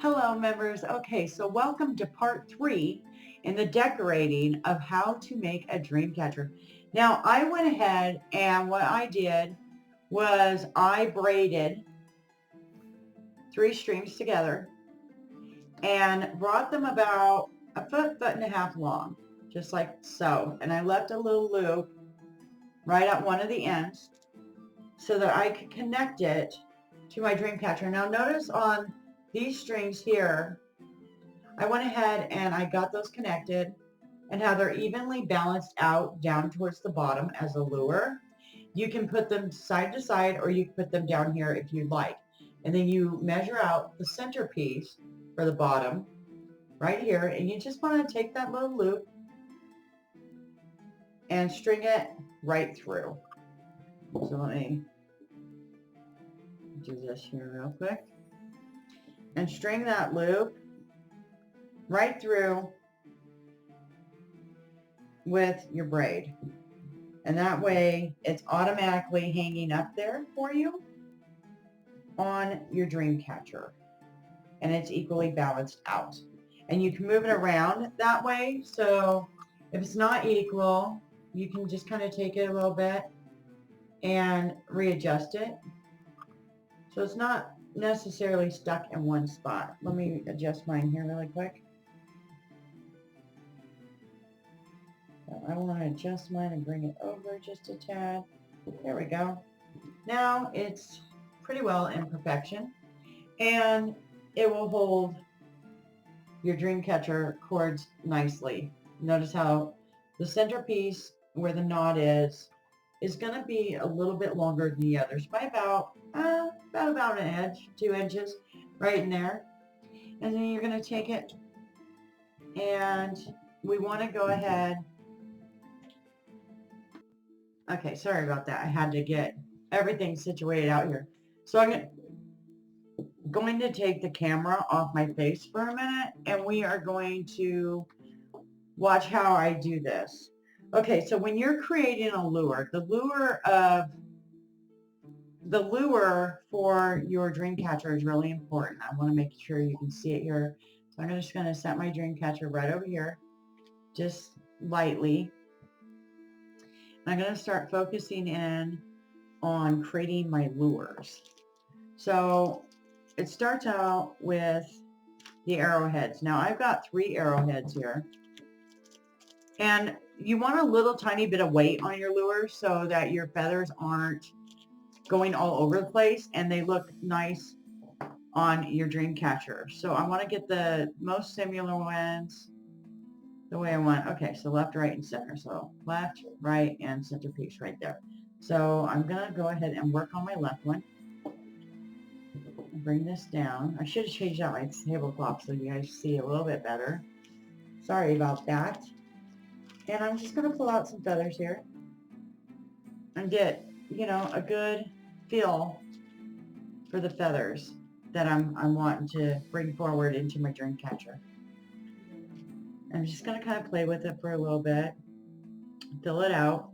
Hello members. Okay, so welcome to part 3 in the decorating of how to make a dream catcher. Now I went ahead and what I did was I braided 3 strings together and brought them about a foot, foot and a half long, just like so. And I left a little loop right at one of the ends so that I could connect it to my dream catcher. Now notice on these strings here, I went ahead and I got those connected and how they're evenly balanced out down towards the bottom as a lure. You can put them side to side or you can put them down here if you'd like. And then you measure out the centerpiece for the bottom right here, and you just want to take that little loop and string it right through. So let me do this here real quick and string that loop right through with your braid, and that way it's automatically hanging up there for you on your dream catcher, and it's equally balanced out, and you can move it around that way. So if it's not equal, you can just kind of take it a little bit and readjust it so it's not necessarily stuck in one spot. Let me adjust mine here really quick. I want to adjust mine and bring it over just a tad. There we go. Now it's pretty well in perfection, and it will hold your dream catcher cords nicely. Notice how the centerpiece where the knot is going to be a little bit longer than the others by about an inch, 2 inches right in there. And then you're going to take it, and we want to go ahead. Okay, sorry about that. I had to get everything situated out here. So I'm going to take the camera off my face for a minute, and we are going to watch how I do this. Okay, so when you're creating a lure, the lure for your dream catcher is really important. I want to make sure you can see it here. So I'm just going to set my dream catcher right over here, just lightly. I'm going to start focusing in on creating my lures. So it starts out with the arrowheads. Now I've got 3 arrowheads here, and you want a little tiny bit of weight on your lure so that your feathers aren't going all over the place and they look nice on your dream catcher. So I want to get the most similar ones the way I want. Okay, so left, right, and center. So left, right, and centerpiece right there. So I'm going to go ahead and work on my left one. Bring this down. I should have changed out my tablecloth so you guys see a little bit better. Sorry about that. And I'm just going to pull out some feathers here and get, a good feel for the feathers that I'm wanting to bring forward into my dream catcher. I'm just going to kind of play with it for a little bit, fill it out,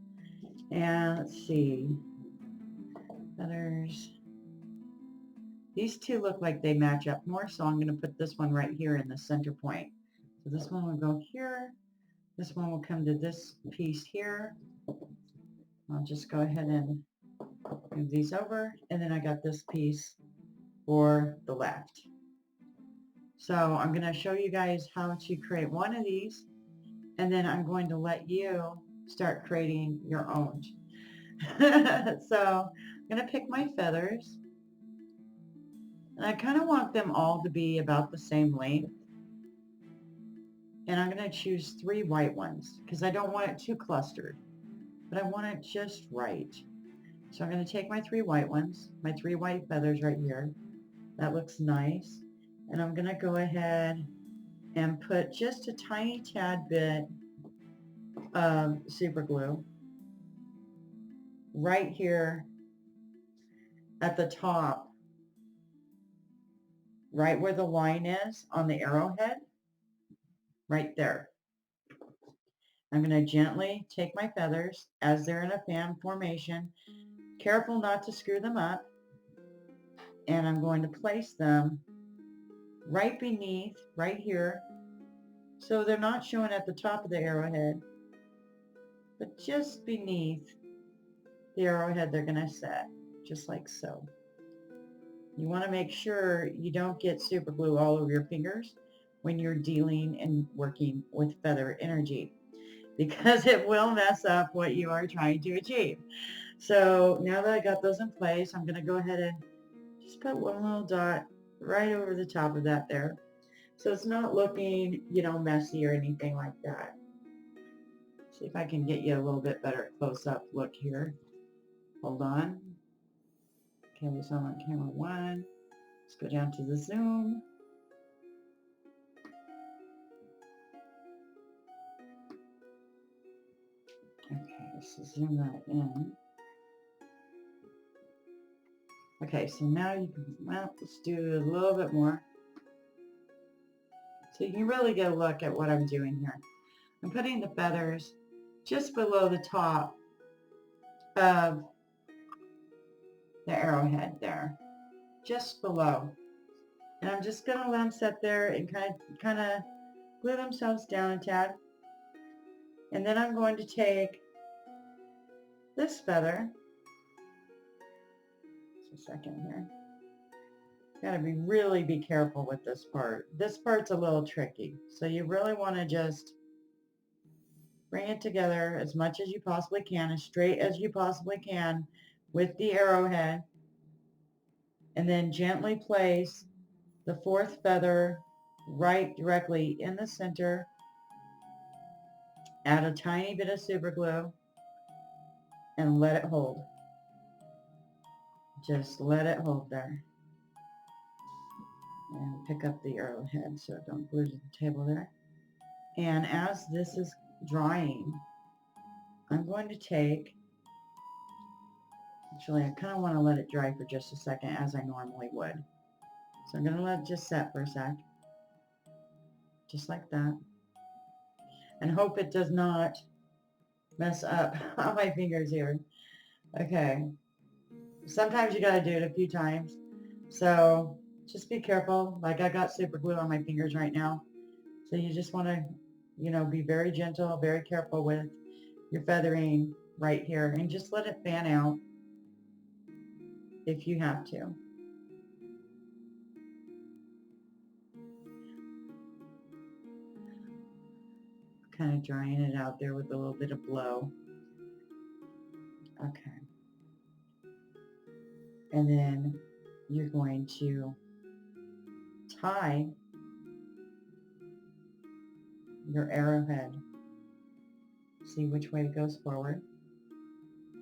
and let's see, feathers. These two look like they match up more, so I'm going to put this one right here in the center point. So this one will go here. This one will come to this piece here. I'll just go ahead and move these over, and then I got this piece for the left. So I'm going to show you guys how to create one of these, and then I'm going to let you start creating your own. So I'm going to pick my feathers, and I kind of want them all to be about the same length. And I'm going to choose 3 white ones because I don't want it too clustered, but I want it just right. So I'm going to take my 3 white ones, my 3 white feathers right here. That looks nice. And I'm going to go ahead and put just a tiny tad bit of super glue right here at the top, right where the line is on the arrowhead, right there. I'm going to gently take my feathers as they're in a fan formation, careful not to screw them up, and I'm going to place them right beneath, right here. So they're not showing at the top of the arrowhead, but just beneath the arrowhead they're going to set, just like so. You want to make sure you don't get super glue all over your fingers when you're dealing and working with feather energy, because it will mess up what you are trying to achieve. So now that I got those in place, I'm going to go ahead and just put one little dot right over the top of that there. So it's not looking, messy or anything like that. See if I can get you a little bit better close-up look here. Hold on. Okay, we saw on camera 1. Let's go down to the zoom. Okay, so zoom that in. Okay, so now you can, well, let's do a little bit more. So you can really get a look at what I'm doing here. I'm putting the feathers just below the top of the arrowhead there, just below. And I'm just going to let them sit there and kind of glue themselves down a tad. And then I'm going to take this feather, just a second here. Got to really be careful with this part. This part's a little tricky. So you really want to just bring it together as much as you possibly can, as straight as you possibly can with the arrowhead. And then gently place the 4th feather right directly in the center. Add a tiny bit of super glue and let it hold. Just let it hold there. And pick up the arrowhead so it don't glue to the table there. And as this is drying, I'm going to take, actually I kind of want to let it dry for just a second as I normally would. So I'm going to let it just set for a sec. Just like that. And hope it does not mess up on my fingers here. Okay. Sometimes you got to do it a few times. So just be careful. Like I got super glue on my fingers right now. So you just want to, be very gentle, very careful with your feathering right here. And just let it fan out if you have to. Kind of drying it out there with a little bit of blow. Okay. And then you're going to tie your arrowhead. See which way it goes forward.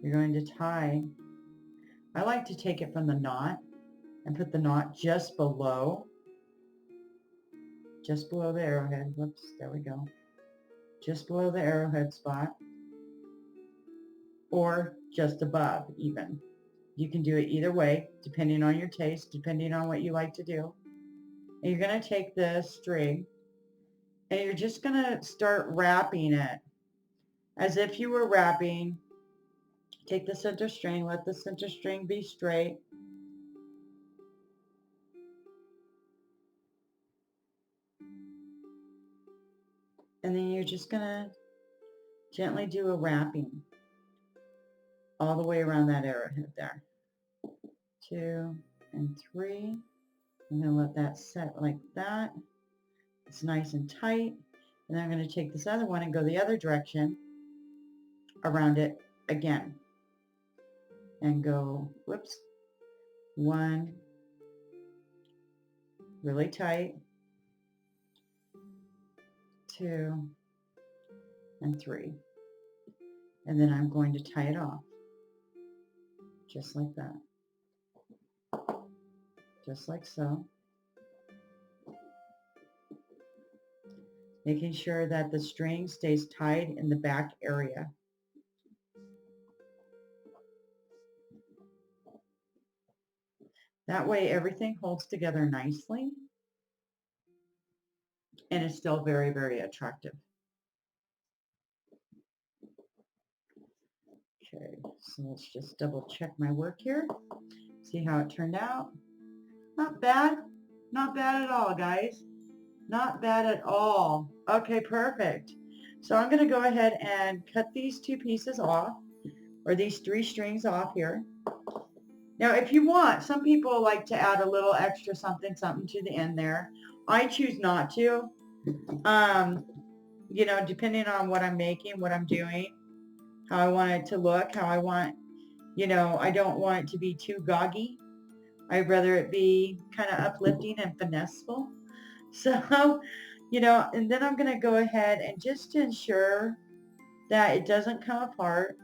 You're going to tie, I like to take it from the knot and put the knot just below the arrowhead. Whoops, there we go. Just below the arrowhead spot, or just above even. You can do it either way, depending on your taste, depending on what you like to do. And you're going to take this string and you're just going to start wrapping it as if you were wrapping. Take the center string, let the center string be straight. And then you're just going to gently do a wrapping all the way around that arrowhead there. 2 and 3. I'm going to let that set like that. It's nice and tight. And then I'm going to take this other one and go the other direction around it again. And go, whoops, 1, really tight, 2, and 3. And then I'm going to tie it off, just like that. Just like so. Making sure that the string stays tied in the back area. That way everything holds together nicely and is still very, very attractive. Okay, so let's just double check my work here. See how it turned out. Not bad. Not bad at all, guys. Not bad at all. Okay, perfect. So I'm going to go ahead and cut these two pieces off, or these 3 strings off here. Now, if you want, some people like to add a little extra something to the end there. I choose not to. Um, you know, depending on what I'm making, what I'm doing, how I want it to look, how I want, you know, I don't want it to be too gaugy. I'd rather it be kind of uplifting and finesseful. So, you know, and then I'm going to go ahead and just to ensure that it doesn't come apart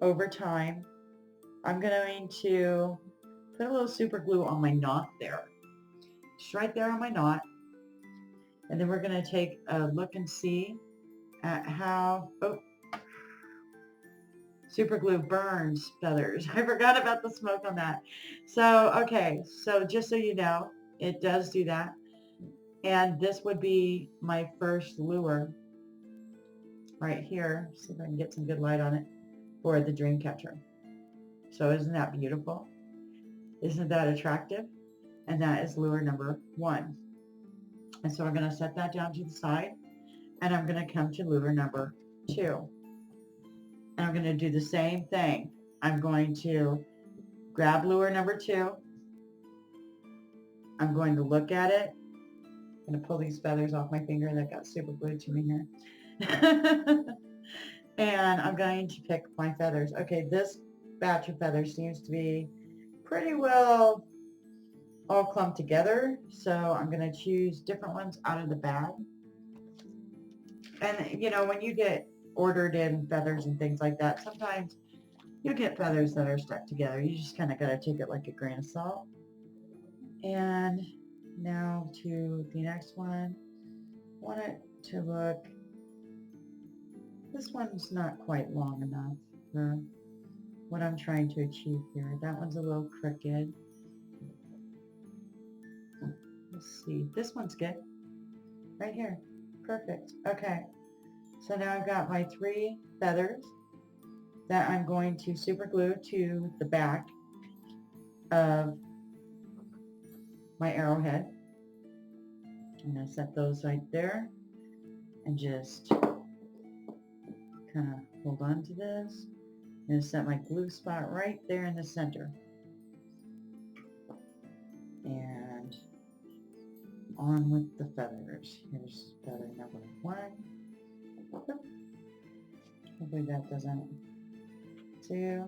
over time, I'm going to put a little super glue on my knot there. Just right there on my knot. And then we're going to take a look and see at how, oh, super glue burns feathers. I forgot about the smoke on that. So, okay, so just so you know, it does do that. And this would be my first lure right here. See if I can get some good light on it for the dream catcher. So isn't that beautiful? Isn't that attractive? And that is lure number 1. And so I'm going to set that down to the side, and I'm going to come to lure number 2. And I'm going to do the same thing. I'm going to grab lure number 2. I'm going to look at it. I'm going to pull these feathers off my finger that got super glued to me here. And I'm going to pick my feathers. Okay, this batch of feathers seems to be pretty well all clumped together. So I'm going to choose different ones out of the bag. And, you know, when you get ordered in feathers and things like that, sometimes you'll get feathers that are stuck together. You just kind of got to take it like a grain of salt. And now to the next one. I want it to look, this one's not quite long enough for what I'm trying to achieve here. That one's a little crooked. Let's see, this one's good. Right here. Perfect. Okay. So now I've got my 3 feathers that I'm going to super glue to the back of my arrowhead. I'm going to set those right there and just kind of hold on to this. I'm going to set my glue spot right there in the center. And on with the feathers. Here's feather number 1. Hopefully that doesn't. 2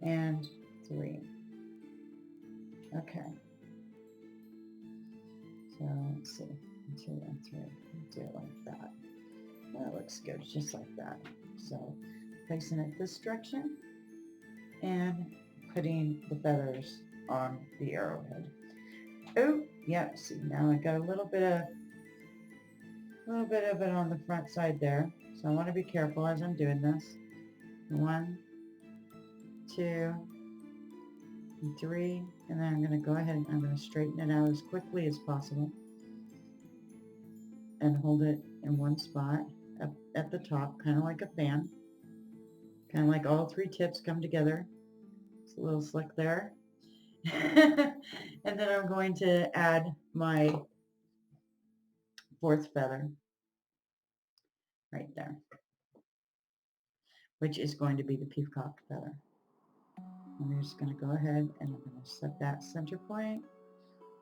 and 3. Okay. So let's see. 2 and 3. Do it like that. That looks good, just like that. So placing it this direction and putting the feathers on the arrowhead. Oh, yep. See, now I got a little bit of it on the front side there. So I want to be careful as I'm doing this. 1, 2, and 3, and then I'm going to go ahead and I'm going to straighten it out as quickly as possible and hold it in one spot up at the top, kind of like a fan, kind of like all 3 tips come together. It's a little slick there. And then I'm going to add my 4th feather right there, which is going to be the peacock feather. I'm just going to go ahead and I'm going to set that center point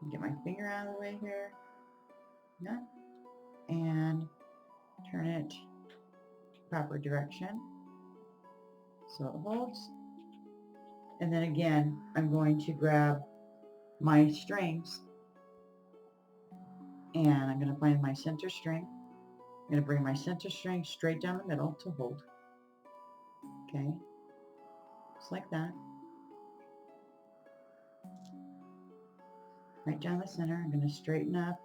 and get my finger out of the way here. Yeah. And turn it proper direction so it holds. And then again, I'm going to grab my strings and I'm going to find my center string. I'm going to bring my center string straight down the middle to hold. Okay, just like that. Right down the center, I'm going to straighten up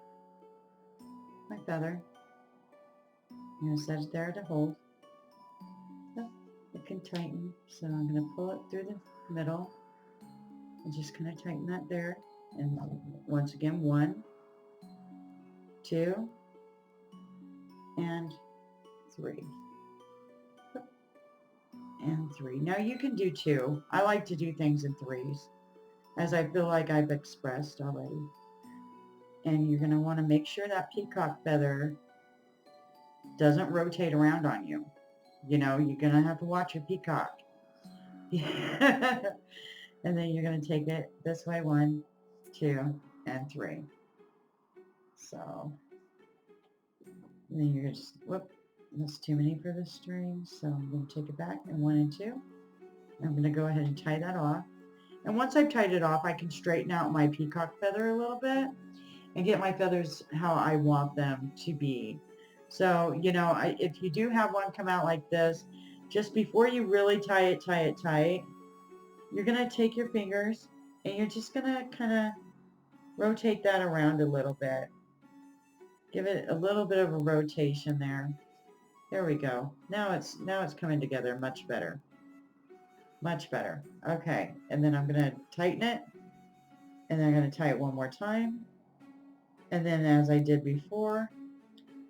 my feather. I'm going to set it there to hold. It can tighten, so I'm going to pull it through the middle and just kind of tighten that there. And once again, 1, 2, and 3. And 3. Now you can do 2. I like to do things in 3s. as I feel like I've expressed already. And you're going to want to make sure that peacock feather doesn't rotate around on you. You know, you're going to have to watch your peacock. And then you're going to take it this way, 1, 2, and 3. So, and then you're just, whoop, that's too many for the string. So I'm going to take it back, and 1 and 2. I'm going to go ahead and tie that off. And once I've tied it off, I can straighten out my peacock feather a little bit and get my feathers how I want them to be. So, you know, if you do have one come out like this, just before you really tie it tight, you're going to take your fingers and you're just going to kind of rotate that around a little bit. Give it a little bit of a rotation there. There we go. Now it's coming together much better. Much better. Okay, and then I'm going to tighten it, and then I'm going to tie it one more time. And then as I did before,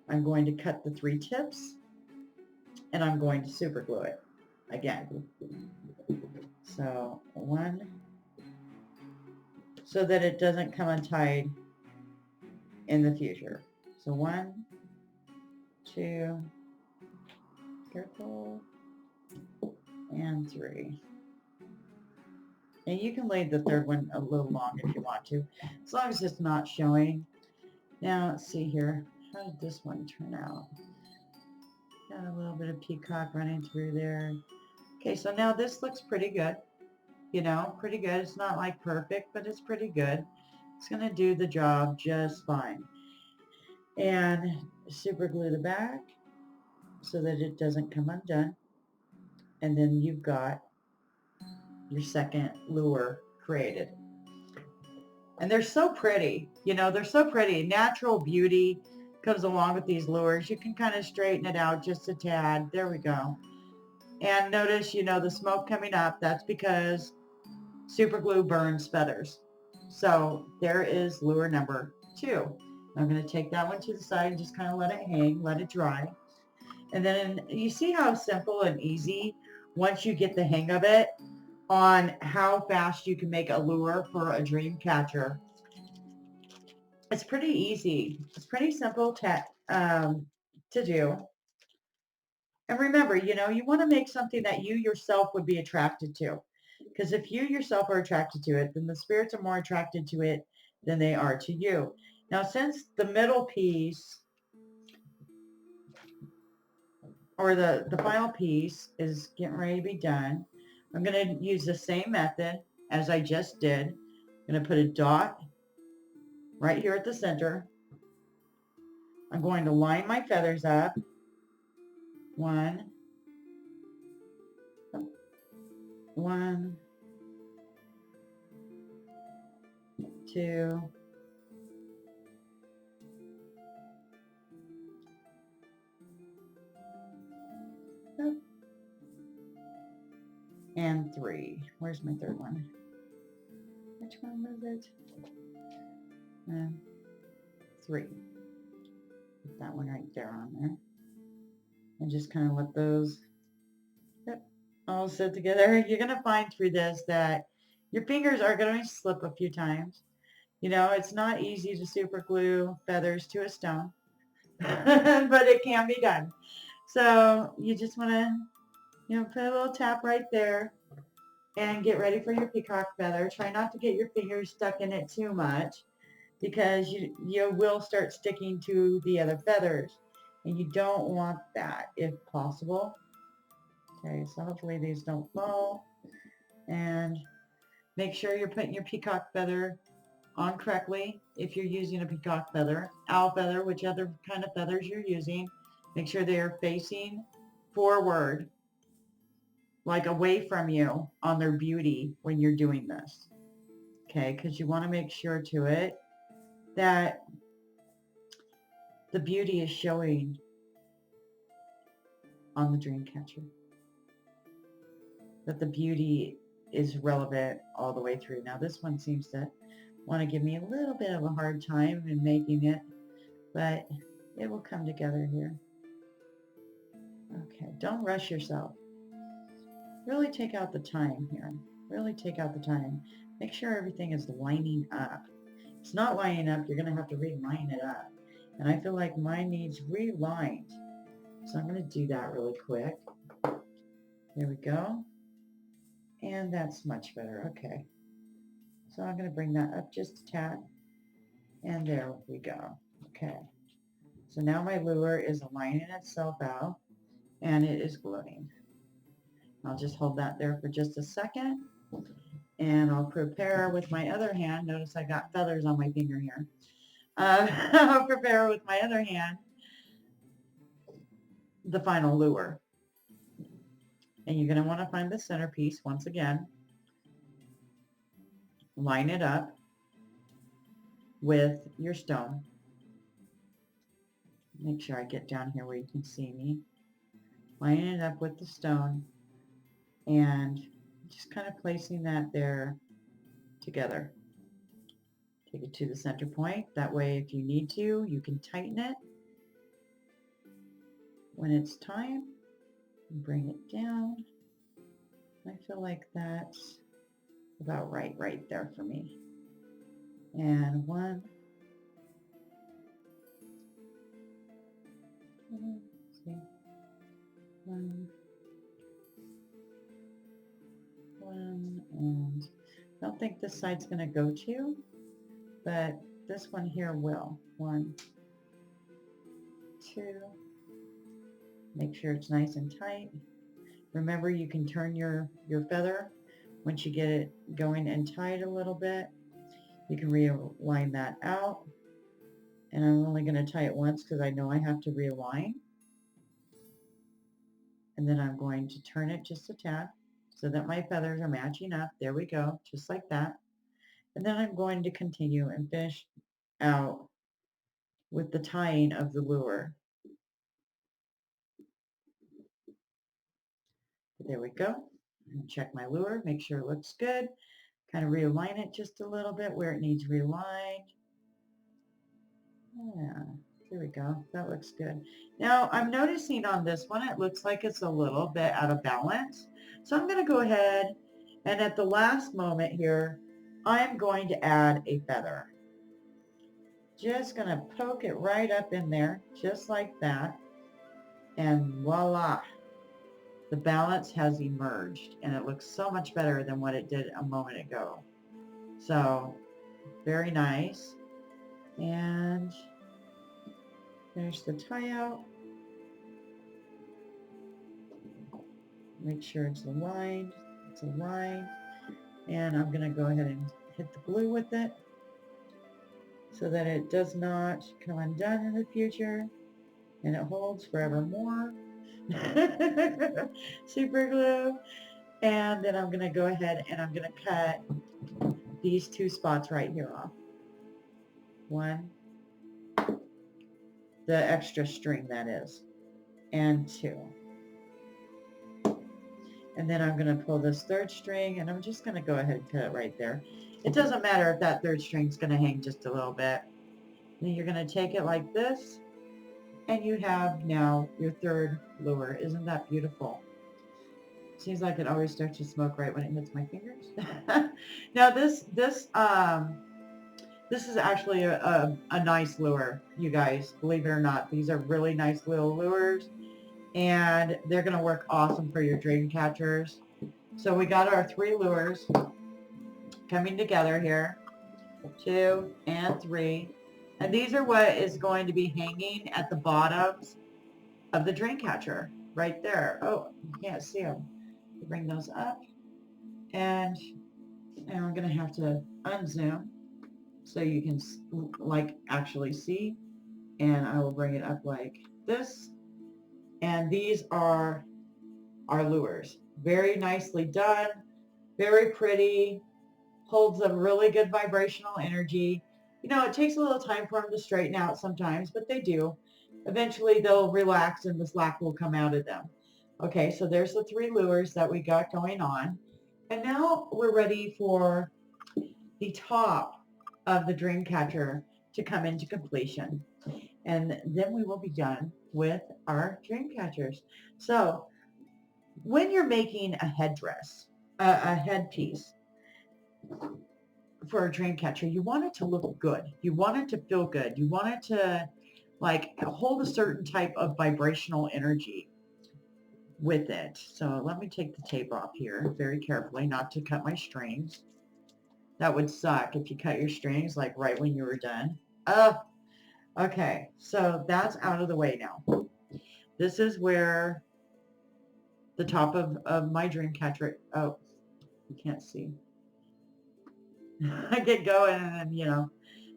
I'm going to cut the 3 tips, and I'm going to super glue it again. So 1, so that it doesn't come untied in the future. So 1, 2, careful, and 3. And you can leave the third one a little long if you want to, as long as it's not showing. Now let's see here. How did this one turn out? Got a little bit of peacock running through there. Okay, so now this looks pretty good. You know, pretty good. It's not like perfect, but it's pretty good. It's going to do the job just fine. And super glue the back so that it doesn't come undone. And then you've got your second lure created. And they're so pretty. You know, they're so pretty. Natural beauty comes along with these lures. You can kind of straighten it out just a tad. There we go. And notice, you know, the smoke coming up. That's because super glue burns feathers. So there is lure number 2. I'm going to take that one to the side and just kind of let it hang, let it dry. And then you see how simple and easy, once you get the hang of it, on how fast you can make a lure for a dream catcher. It's pretty easy. It's pretty simple to do. And remember, you know, you want to make something that you yourself would be attracted to. Because if you yourself are attracted to it, then the spirits are more attracted to it than they are to you. Now, since the middle piece, or the final piece, is getting ready to be done, I'm going to use the same method as I just did. I'm going to put a dot right here at the center. I'm going to line my feathers up. 1, 1, 2, and 3. Where's my third one? Which one was it? 3. Put that one right there on there. And just kind of let those all sit together. You're going to find through this that your fingers are going to slip a few times. You know, it's not easy to super glue feathers to a stone, but it can be done. So you just want to, you know, put a little tap right there and get ready for your peacock feather. Try not to get your fingers stuck in it too much, because you will start sticking to the other feathers, and you don't want that if possible. Okay, so hopefully these don't fall. And make sure you're putting your peacock feather on correctly. If you're using a peacock feather, owl feather, whichever kind of feathers you're using, make sure they are facing forward, like away from you, on their beauty when you're doing this. Okay, because you want to make sure to it that the beauty is showing on the dream catcher, that the beauty is relevant all the way through. Now this one seems to want to give me a little bit of a hard time in making it, but it will come together here. Okay, don't rush yourself. Really take out the time here. Really take out the time. Make sure everything is lining up. If it's not lining up, you're going to have to reline it up. And I feel like mine needs relined. So I'm going to do that really quick. There we go. And that's much better. Okay. So I'm going to bring that up just a tad. And there we go. Okay. So now my lure is aligning itself out and it is gluing. I'll just hold that there for just a second and I'll prepare with my other hand. Notice I got feathers on my finger here. I'll prepare with my other hand the final lure. And you're going to want to find the centerpiece once again. Line it up with your stone. Make sure I get down here where you can see me. Line it up with the stone and just kind of placing that there together. Take it to the center point. That way, if you need to, you can tighten it when it's time. Bring it down. I feel like that's about right there for me. And one, and I don't think this side's going to go to, but this one here will. 1, 2. Make sure it's nice and tight. Remember, you can turn your feather once you get it going and tight a little bit. You can realign that out. And I'm only going to tie it once because I know I have to realign. And then I'm going to turn it just a tad so that my feathers are matching up. There we go, just like that. And then I'm going to continue and finish out with the tying of the lure. There we go. Check my lure, make sure it looks good. Kind of realign it just a little bit where it needs realigned. Yeah, there we go. That looks good. Now I'm noticing on this one, it looks like it's a little bit out of balance. So I'm going to go ahead and at the last moment here, I'm going to add a feather. Just going to poke it right up in there, just like that. And voila, the balance has emerged and it looks so much better than what it did a moment ago. So very nice. And finish the tie out. Make sure it's aligned. It's aligned. And I'm going to go ahead and hit the glue with it so that it does not come undone in the future and it holds forevermore. Super glue. And then I'm going to go ahead and I'm going to cut these 2 spots right here off. 1, the extra string that is, and 2. And then I'm going to pull this 3rd string and I'm just going to go ahead and cut it right there. It doesn't matter if that 3rd string is going to hang just a little bit. Then you're going to take it like this and you have now your 3rd lure. Isn't that beautiful? Seems like it always starts to smoke right when it hits my fingers. Now this is actually a nice lure, you guys, believe it or not. These are really nice little lures and they're going to work awesome for your dream catchers. So we got our 3 lures coming together here, 2 and 3. And these are what is going to be hanging at the bottoms of the dream catcher right there. Oh, you can't see them. Bring those up. And I'm going to have to unzoom so you can actually see. And I will bring it up like this. And these are our lures. Very nicely done. Very pretty. Holds a really good vibrational energy. You know, it takes a little time for them to straighten out sometimes, but they do. Eventually they'll relax and the slack will come out of them. Okay, so there's the 3 lures that we got going on. And now we're ready for the top of the dream catcher to come into completion. And then we will be done with our dream catchers. So when you're making a headdress, a headpiece, for a dream catcher, you want it to look good. You want it to feel good. You want it to like hold a certain type of vibrational energy with it. So let me take the tape off here very carefully, not to cut my strings. That would suck if you cut your strings like right when you were done. Oh, okay. So that's out of the way now. This is where the top of my dream catcher, oh, you can't see. I get going and then,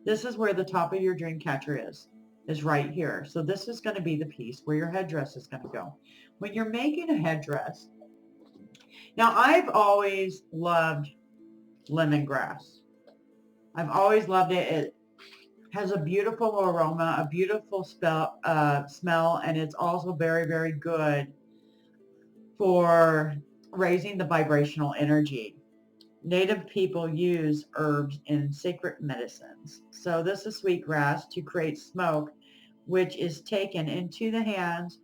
this is where the top of your dream catcher is right here. So this is going to be the piece where your headdress is going to go. When you're making a headdress, now I've always loved lemongrass. I've always loved it. It has a beautiful aroma, a beautiful smell, and it's also very, very good for raising the vibrational energy. Native people use herbs in sacred medicines. So this is sweetgrass to create smoke, which is taken into the hands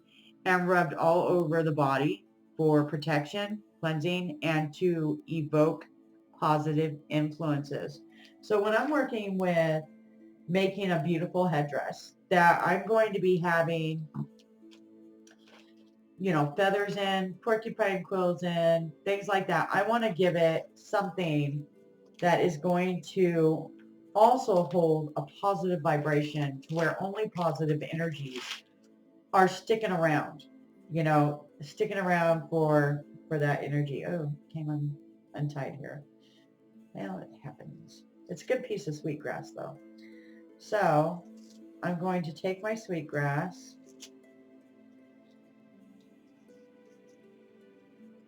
and rubbed all over the body for protection, cleansing, and to evoke positive influences. So when I'm working with making a beautiful headdress that I'm going to be having, feathers in, porcupine quills in, things like that. I want to give it something that is going to also hold a positive vibration to where only positive energies are sticking around, sticking around for that energy. Oh, came untied here. Well, it happens. It's a good piece of sweetgrass though. So I'm going to take my sweetgrass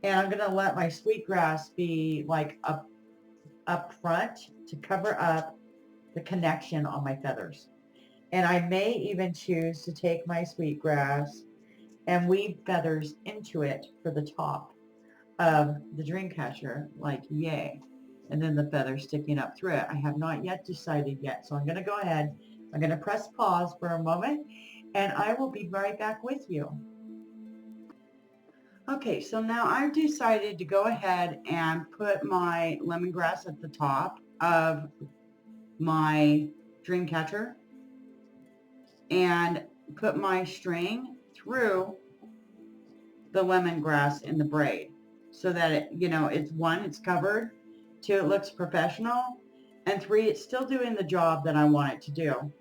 and I'm going to let my sweetgrass be like up front to cover up the connection on my feathers. And I may even choose to take my sweetgrass and weave feathers into it for the top of the dream catcher, like yay. And then the feathers sticking up through it. I have not yet decided yet. So I'm going to go ahead. I'm going to press pause for a moment and I will be right back with you. Okay, so now I've decided to go ahead and put my lemongrass at the top of my dream catcher and put my string through the lemongrass in the braid so that it, it's covered, 2, it looks professional, and 3, it's still doing the job that I want it to do.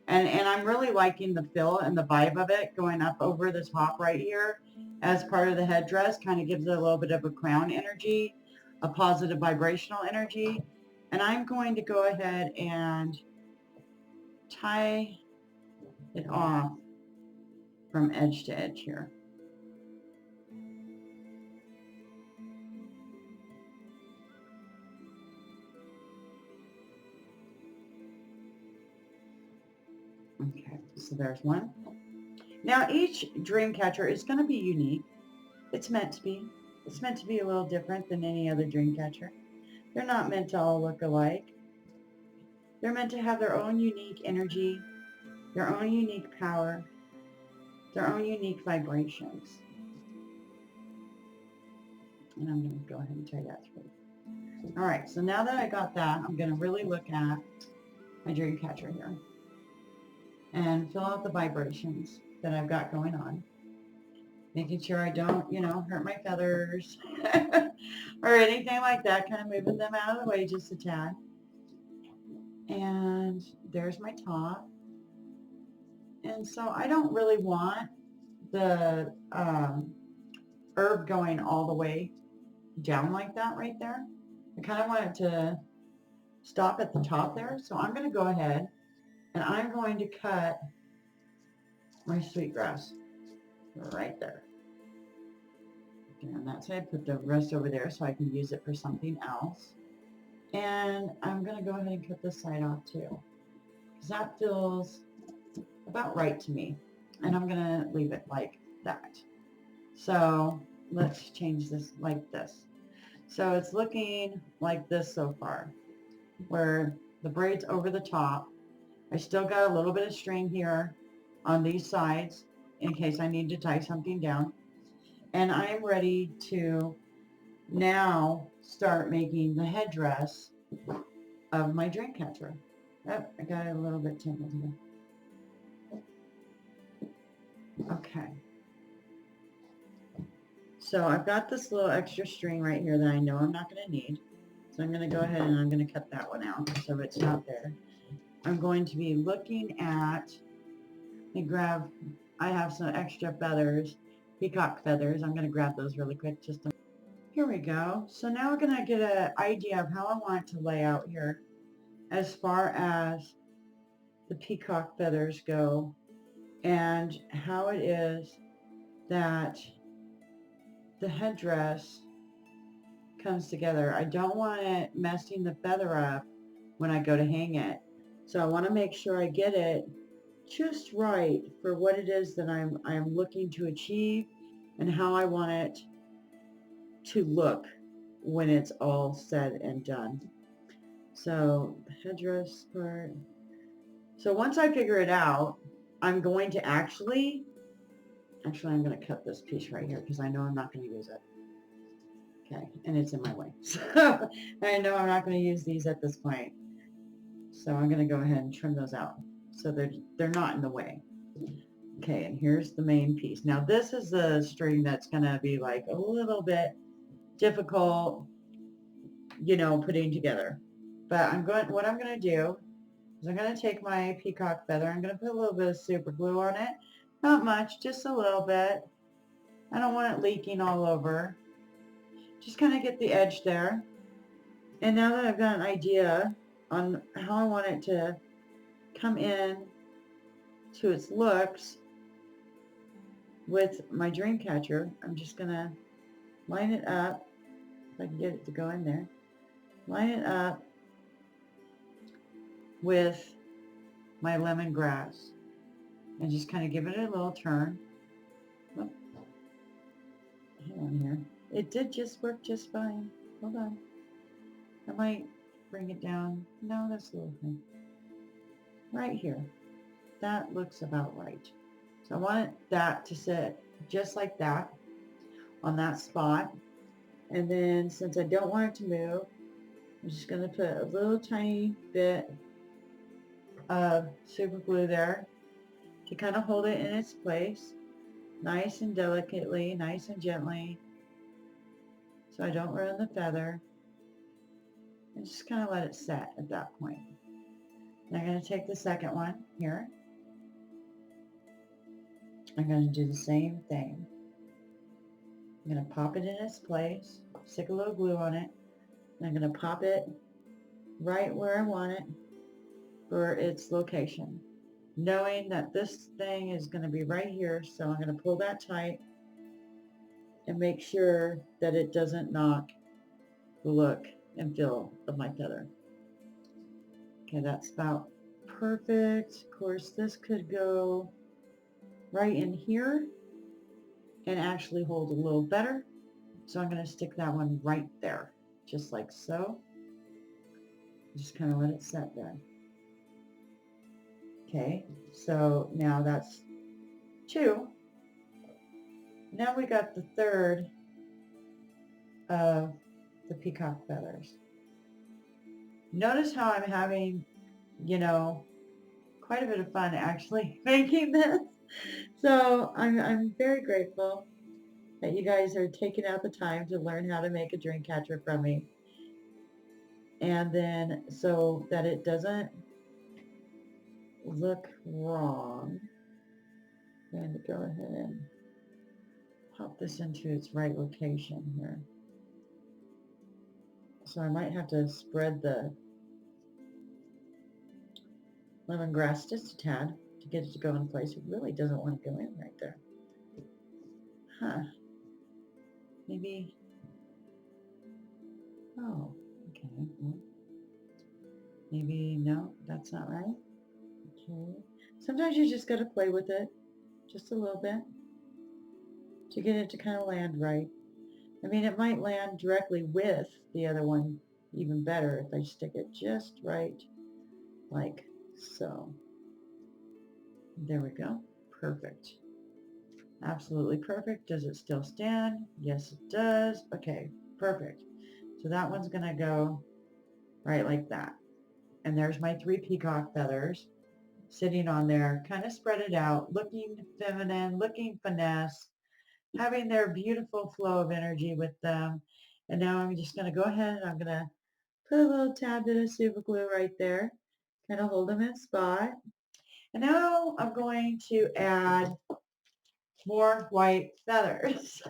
And I'm really liking the feel and the vibe of it going up over the top right here as part of the headdress. Kind of gives it a little bit of a crown energy, a positive vibrational energy. And I'm going to go ahead and tie it off from edge to edge here. Okay, so there's one. Now each dream catcher is going to be unique. It's meant to be. It's meant to be a little different than any other dream catcher. They're not meant to all look alike. They're meant to have their own unique energy, their own unique power, their own unique vibrations. And I'm going to go ahead and tie that through. All right, so now that I got that, I'm going to really look at my dream catcher here and fill out the vibrations that I've got going on. Making sure I don't, hurt my feathers or anything like that, kind of moving them out of the way just a tad. And there's my top. And so I don't really want the herb going all the way down like that right there. I kind of want it to stop at the top there. So I'm going to go ahead and I'm going to cut my sweetgrass right there. And that's it. Put the rest over there so I can use it for something else. And I'm going to go ahead and cut this side off too, because that feels about right to me. And I'm going to leave it like that. So let's change this like this. So it's looking like this so far, where the braid's over the top. I still got a little bit of string here on these sides in case I need to tie something down. And I'm ready to now start making the headdress of my dream catcher. Oh, I got it a little bit tangled here. Okay. So I've got this little extra string right here that I know I'm not going to need. So I'm going to go ahead and I'm going to cut that one out so it's not there. I'm going to be looking at, I have some extra feathers, peacock feathers. I'm going to grab those really quick. Here we go. So now we're going to get an idea of how I want it to lay out here as far as the peacock feathers go and how it is that the headdress comes together. I don't want it messing the feather up when I go to hang it. So I want to make sure I get it just right for what it is that I'm looking to achieve and how I want it to look when it's all said and done. So the headdress part. So once I figure it out, I'm going to actually I'm going to cut this piece right here because I know I'm not going to use it. Okay, and it's in my way. So I know I'm not going to use these at this point. So I'm going to go ahead and trim those out so they're not in the way. Okay, and here's the main piece. Now this is the string that's going to be like a little bit difficult, you know, putting together. But what I'm going to do is I'm going to take my peacock feather. I'm going to put a little bit of super glue on it. Not much, just a little bit. I don't want it leaking all over. Just kind of get the edge there. And now that I've got an idea on how I want it to come in to its looks with my dream catcher, I'm just going to line it up, if I can get it to go in there, line it up with my lemongrass and just kind of give it a little turn. Oh, hang on here. It did just work just fine. Hold on. I might bring it down. No, that's a little thing. Right here. That looks about right. So I want that to sit just like that on that spot. And then since I don't want it to move, I'm just going to put a little tiny bit of super glue there to kind of hold it in its place, nice and delicately, nice and gently, so I don't ruin the feather. And just kind of let it set at that point. And I'm going to take the second one here. I'm going to do the same thing. I'm going to pop it in its place, stick a little glue on it, and I'm going to pop it right where I want it for its location, knowing that this thing is going to be right here. So I'm going to pull that tight and make sure that it doesn't knock the look and feel of my feather. Okay, that's about perfect. Of course, this could go right in here and actually hold a little better. So I'm going to stick that one right there, just like so. Just kind of let it set there. Okay, so now that's 2. Now we got the third of the peacock feathers. Notice how I'm having, you know, quite a bit of fun actually making this. So I'm very grateful that you guys are taking out the time to learn how to make a dream catcher from me. And then so that it doesn't look wrong, I'm going to go ahead and pop this into its right location here. So I might have to spread the lemongrass just a tad to get it to go in place. It really doesn't want to go in right there. Huh. Maybe. Oh, okay. Well, maybe, no, that's not right. Okay. Sometimes you just got to play with it just a little bit to get it to kind of land right. I mean, it might land directly with the other one even better if I stick it just right like so. There we go. Perfect. Absolutely perfect. Does it still stand? Yes, it does. Okay, perfect. So that one's going to go right like that. And there's my 3 peacock feathers sitting on there, kind of spread it out, looking feminine, looking finesse, having their beautiful flow of energy with them. And now I'm just going to go ahead and I'm going to put a little tad bit of super glue right there, kind of hold them in spot. And now I'm going to add more white feathers.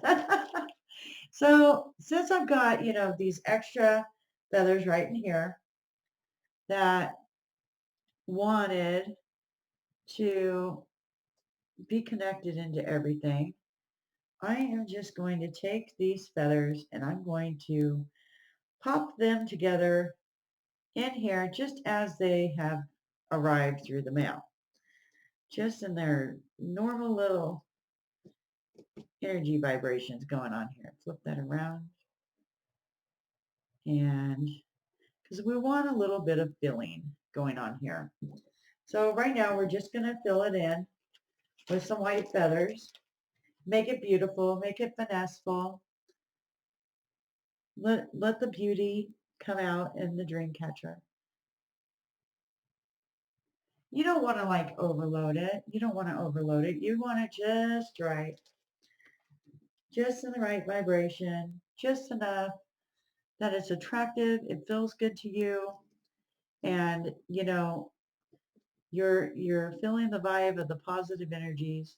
So since I've got, these extra feathers right in here that wanted to be connected into everything, I am just going to take these feathers and I'm going to pop them together in here just as they have arrived through the mail. Just in their normal little energy vibrations going on here. Flip that around. And because we want a little bit of filling going on here. So right now we're just going to fill it in with some white feathers. Make it beautiful, make it finesseful. Let the beauty come out in the dream catcher. You don't want to like overload it. You don't want to overload it. You want it just right. Just in the right vibration. Just enough that it's attractive. It feels good to you. And, you're feeling the vibe of the positive energies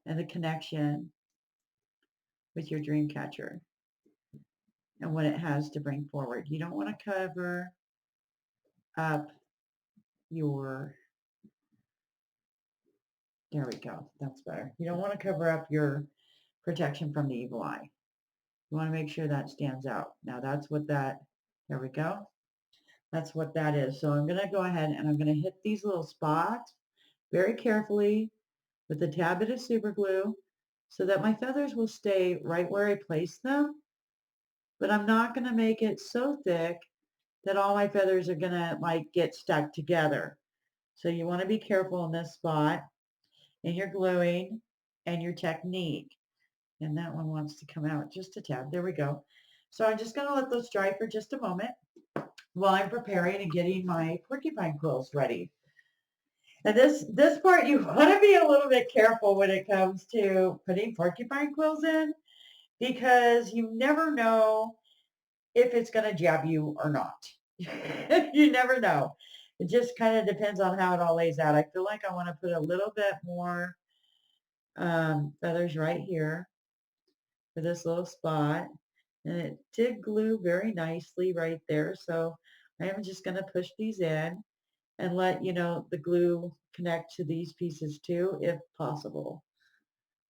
and the connection with your dream catcher and what it has to bring forward. You don't want to cover up your, there we go, that's better. You don't want to cover up your protection from the evil eye. You want to make sure that stands out. Now that's what that, there we go. That's what that is. So I'm going to go ahead and I'm going to hit these little spots very carefully with a tad bit of super glue so that my feathers will stay right where I place them. But I'm not going to make it so thick that all my feathers are going to like get stuck together. So you want to be careful in this spot in your gluing and your technique. And that one wants to come out just a tad. There we go. So I'm just going to let those dry for just a moment while I'm preparing and getting my porcupine quills ready. And this part, you want to be a little bit careful when it comes to putting porcupine quills in because you never know if it's going to jab you or not. You never know. It just kind of depends on how it all lays out. I feel like I want to put a little bit more feathers right here for this little spot. And it did glue very nicely right there. So I am just going to push these in and let, the glue connect to these pieces too, if possible.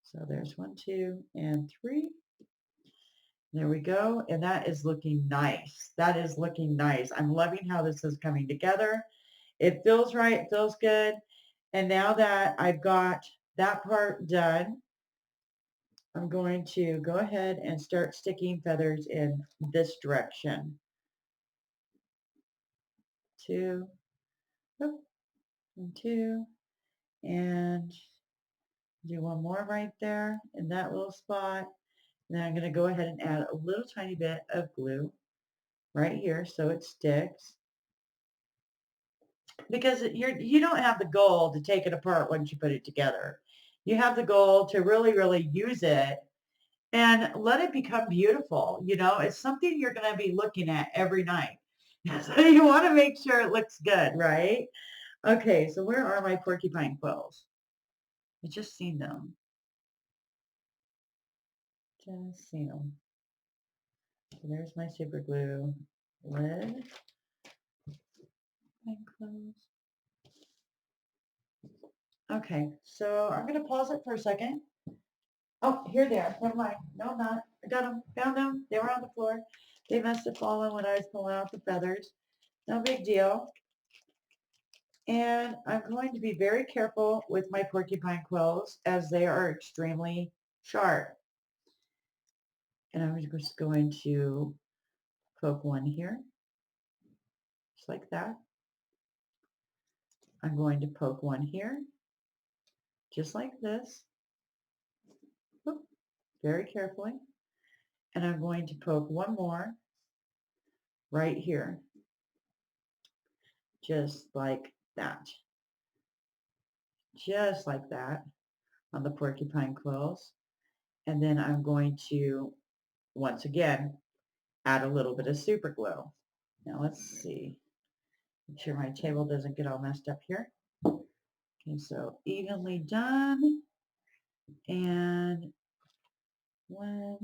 So there's 1, 2, and 3. There we go. And that is looking nice. That is looking nice. I'm loving how this is coming together. It feels right. It feels good. And now that I've got that part done, I'm going to go ahead and start sticking feathers in this direction. 2, and 2, and do one more right there in that little spot. And then I'm going to go ahead and add a little tiny bit of glue right here so it sticks. Because you don't have the goal to take it apart once you put it together. You have the goal to really, really use it and let it become beautiful. It's something you're going to be looking at every night. So you want to make sure it looks good, right? Okay, so where are my porcupine quills? I just seen them. Just seen them. So there's my super glue lid. And close. Okay, so I'm going to pause it for a second. Oh, here they are. Never mind. No, I'm not. I got them. Found them. They were on the floor. They must have fallen when I was pulling out the feathers. No big deal. And I'm going to be very careful with my porcupine quills as they are extremely sharp. And I'm just going to poke one here, just like that. I'm going to poke one here, just like this. Oop, very carefully. And I'm going to poke one more right here. just like that. Just like that on the porcupine quills. And then I'm going to, once again, add a little bit of super glue. Now let's see. Make sure my table doesn't get all messed up here. Okay, so evenly done. And 1,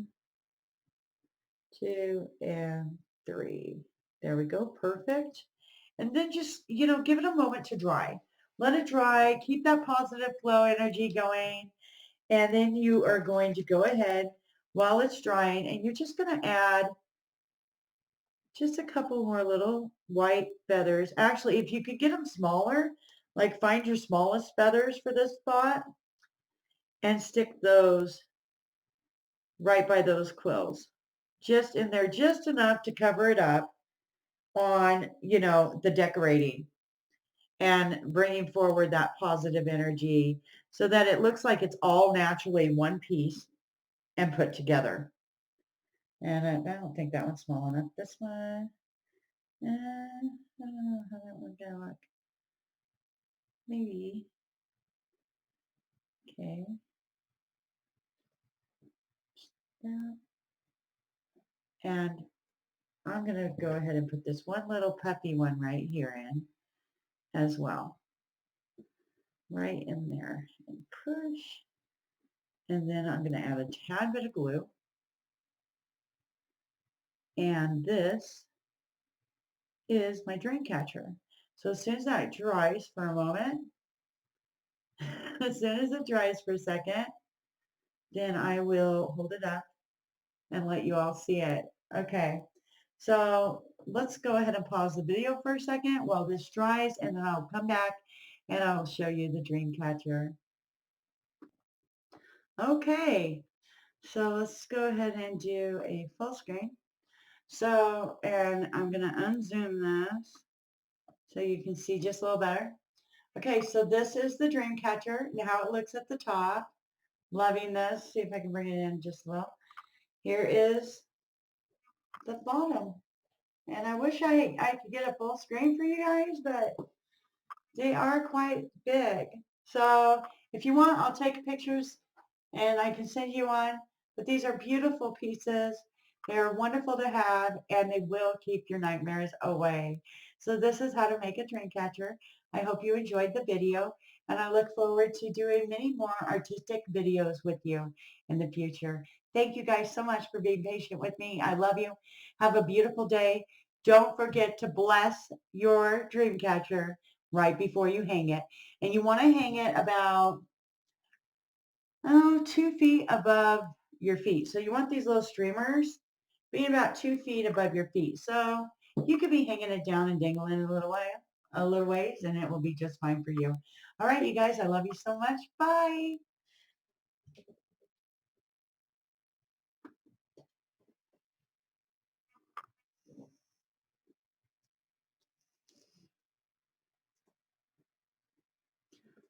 2, and 3. There we go. Perfect. And then just, give it a moment to dry. Let it dry. Keep that positive flow energy going. And then you are going to go ahead while it's drying, and you're just going to add just a couple more little white feathers. Actually, if you could get them smaller, like find your smallest feathers for this spot and stick those right by those quills. Just in there, just enough to cover it up on, the decorating and bringing forward that positive energy so that it looks like it's all naturally one piece and put together. And I don't think that one's small enough. This one, I don't know how that one's gonna look. Maybe. Okay. That. And I'm gonna go ahead and put this one little puppy one right here in as well. Right in there. And push. And then I'm gonna add a tad bit of glue. And this is my dream catcher. So as soon as that dries for a moment, as soon as it dries for a second, then I will hold it up and let you all see it. Okay, so let's go ahead and pause the video for a second while this dries, and then I'll come back and I'll show you the dream catcher. Okay, so let's go ahead and do a full screen. So, and I'm going to unzoom this so you can see just a little better. Okay, so this is the dream catcher, how it looks at the top. Loving this. See if I can bring it in just a little. Here is the bottom. And I wish I could get a full screen for you guys, but they are quite big. So if you want, I'll take pictures and I can send you one. But these are beautiful pieces. They're wonderful to have, and they will keep your nightmares away. So this is how to make a dream catcher. I hope you enjoyed the video, and I look forward to doing many more artistic videos with you in the future. Thank you guys so much for being patient with me. I love you. Have a beautiful day. Don't forget to bless your dream catcher right before you hang it. And you want to hang it about 2 feet above your feet. So you want these little streamers being about 2 feet above your feet. So you could be hanging it down and dangling a little ways, and it will be just fine for you. All right, you guys, I love you so much. Bye.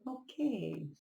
Okay.